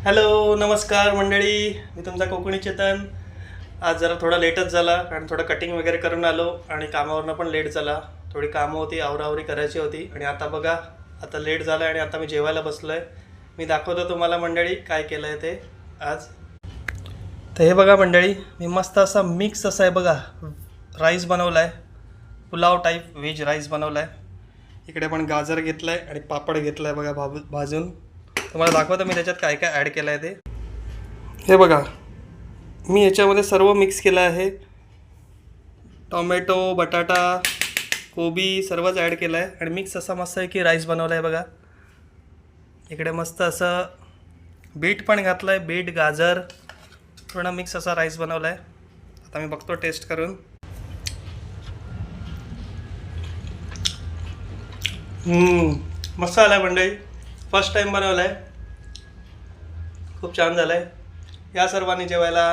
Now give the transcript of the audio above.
Hello नमस्कार मंडळी, मी तुमचा कोकणी चेतन. आज जरा थोडा लेटच झाला कारण थोडं कटिंग वगैरे करून आलो आणि कामावरनं पण लेट झाला. थोडी कामं होती, आवरावरी करायची होती आणि आता बघा, आता लेट झालं आणि आता मी जेवायला बसलो आहे. मी दाखवतो तुम्हाला मंडळी काय केलं आहे ते आज. तर हे बघा मंडळी, मी मस्त असा मिक्स असा आहे बघा राईस बनवला आहे, पुलाव टाईप व्हेज राईस बनवला आहे. इकडे पण गाजर घेतलं आहे आणि पापड घेतला आहे बघा भाजून. तुम्हाला दाखवतो मी त्याच्यात काय काय ॲड केलं आहे ते. हे बघा, मी याच्यामध्ये सर्व मिक्स केलं आहे. टोमॅटो, बटाटा, कोबी सर्वच ॲड केलं आहे आणि मिक्स असा मस्त आहे की राईस बनवला आहे बघा. इकडे मस्त असं बीट पण घातलं आहे, बीट गाजर पूर्ण मिक्स असा राईस बनवला आहे. आता मी बघतो टेस्ट करून. मस्त आला आहे मंडळी, फर्स्ट टाईम बनवला आहे, खूप छान झालं आहे. या सर्वांनी जेवायला.